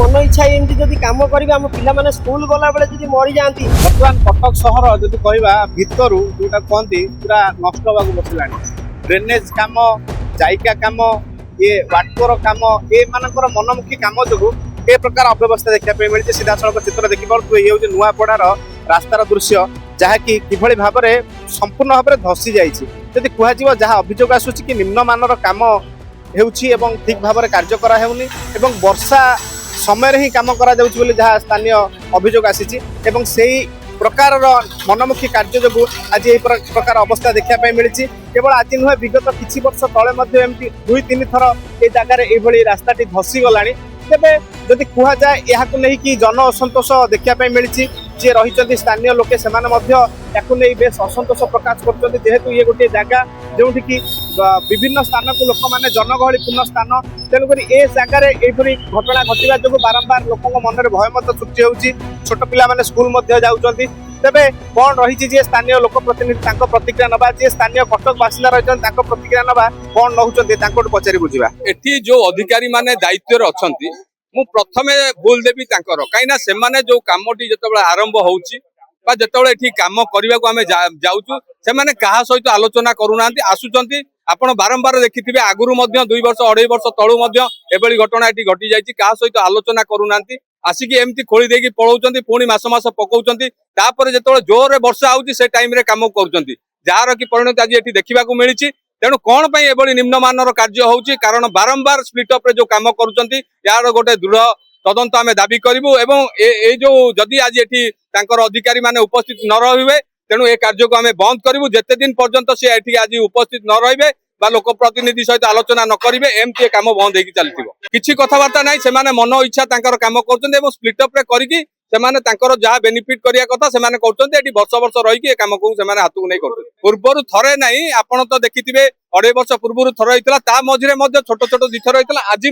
मन इच्छा एमती जदि काम करेंगे आम पिला स्कूल गला बेले जदि मरी जाती। बर्तमान कटक सहर जदि कहवा भितर जोटा कहती पूरा नष्ट होगा बसला ड्रेनेज कम जायका कम ये वाटर कम ये मानकर मनमुखी कम जो ए प्रकार अव्यवस्था देखा मिली सीधा सड़क चित्र देखिपे ये हूँ नुआपड़ार रास्तार दृश्य जहाँकि किभली भाव में संपूर्ण भाव में धसी जाती कह जहाँ अभियोग आसूँ कि निम्नमानर काम एवं ठीक भाव में कार्य कराऊनी वर्षा समय ही कम करा जहाँ स्थानीय अभियोग आसी से प्रकार मनमुखी कार्य जो आज ये प्रकार अवस्था देखा मिली केवल आज नुहे विगत किसी वर्ष तले दुई तीन थर ये जगार ये रास्ताटी धसी गला तेरे जदि कह जाए यहाँ नहीं जन असंतोष देखा मिली जी रही स्थानीय लोके से नहीं बेस असंतोष प्रकाश करेतु ये गोटे जगह जो विभिन्न स्थान को लोक मैंने जनगहलीपूर्ण स्थान तेणुक ए जगार यहपरी घटना घटवा जो बारंबार लोक मन में भय मत सृष्टि होती छोट पिला स्कूल जाऊँगी तेरे कौन रही स्थानीय लोक प्रतिनिधि प्रतिक्रिया नवा जी स्थानीय कटक बासिंदा रही प्रतिक्रिया नवा कौन नौ पचारि बुझा एठी जो अधिकारी माने दायित्व अच्छी मु प्रथमे भूल देवी कहीं से जो कमटी जो आरंभ होती काम करने को आम जाऊँ से क्या सहित आलोचना करूना आसुंच आपण बारंबार देखिथे आगुरी 2 वर्ष 2.5 वर्ष तलू एभली घटना ये घटी जाती क्या सहित आलोचना करूना आसिकी एमती खोली देकी पलाउछन्ती पुणी मास मास पकाउछन्ती तापर जेतोळे जोरे वर्षा आउची से टाइम रे काम करूछन्ती जार की परिणति आज एठी देखिबा को मिलिछि तेणु कौन पई एभली निम्नमानर कार्य होउची कारण बारंबार स्प्लिट अप रे जो काम करूछन्ती यार गोटे दृढ़ तदंत आमे दाबी करिवु एवं ए जो जदि आज एठी तांकर अधिकारी माने उपस्थित न रहिबे तेणु ए कार्य को आमे बंद करिवु जेते दिन पर्यंत से एठी आज उपस्थित न रहिबे बा लोक प्रतिनिधि सहित आलोचना न करिवे एमती काम बंद होगी चलती किसी कथबार्ता ना से मन इच्छा काम कर स्प्लिट अप करिकी जहाँ बेनिफिट करिया कथा से वर्ष वर्ष रही काम को हाथ को नहीं कर पूर्वर थरे ना आपड़ तो देखिथे 2.5 वर्ष पूर्व थर होता मझे छोट छोट दिथर होता आज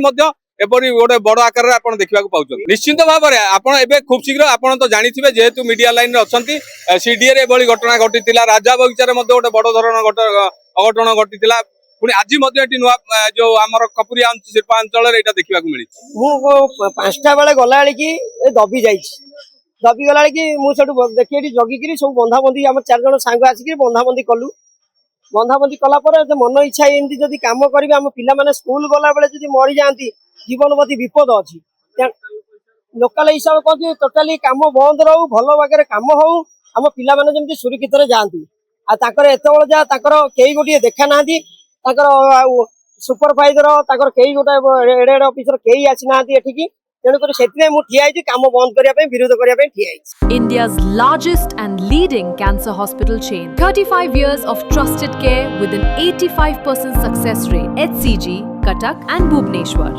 एपरी गोटे बड़ आकार में देखा पाँच निश्चित भाव में आपड़ खूब शीघ्र आपड़ तो जानते जेहेतु मीडिया लाइन अच्छा सीडीए एभली घटना घटी राजा बगीचार गोटे बड़ धरण अघटन घटी पुणी आज नुआ जो आमर कपुरिया शिल्पांचल देखा मिली मु 5टा बेले गला कि दबी दबी गला कि मुझे देखिए जगिकी सब बंधाबंधी आम 4 जन सांग आसिक बंधाबंधी कलु बंधाबंधी कलापर मन इच्छा एमती जदि काम करेंगे आम पिला स्कूल गला बेले जदि मरी जाती जीवन प्रति विपद अच्छी लोकाल हिसाब कहते टोटाली काम बंद रहू भल बागे काम हो आम पिला जमी सुरक्षित जाती आते जहाँ कई गोटे देखा ना सुपरभाइजर कई गोटे एडे ऑफिसर कई आसी ना एठिकी तेणुक ठिया काम बंद करने विरोध करने ठिया India's largest and leading cancer hospital chain. 35 years of trusted care with an 85% success rate. HCG, Cuttack and Bhubaneswar.